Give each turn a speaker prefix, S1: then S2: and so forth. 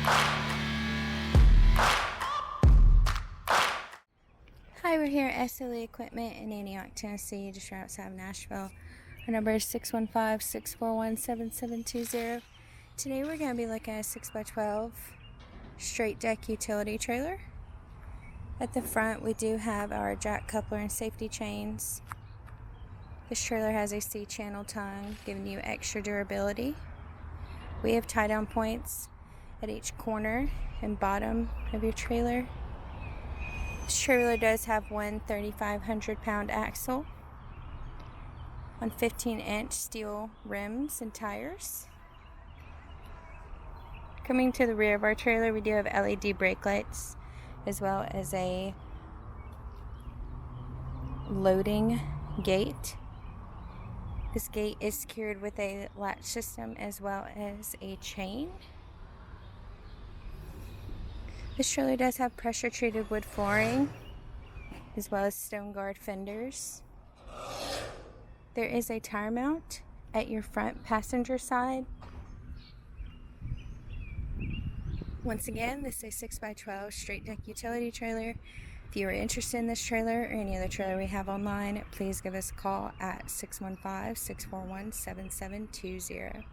S1: Hi, we're here at SLE Equipment in Antioch, Tennessee, just right outside of Nashville. Our number is 615-641-7720. Today we're going to be looking at a 6x12 straight deck utility trailer. At the front we do have our jack coupler and safety chains. This trailer has a C-channel tongue, giving you extra durability. We have tie-down points at each corner and bottom of your trailer. This trailer does have one 3,500-pound axle on 15-inch steel rims and tires. Coming to the rear of our trailer, we do have LED brake lights as well as a loading gate. This gate is secured with a latch system as well as a chain. This trailer does have pressure treated wood flooring as well as stone guard fenders. There is a tire mount at your front passenger side. Once again, this is a 6x12 straight deck utility trailer. If you are interested in this trailer or any other trailer we have online, please give us a call at 615-641-7720.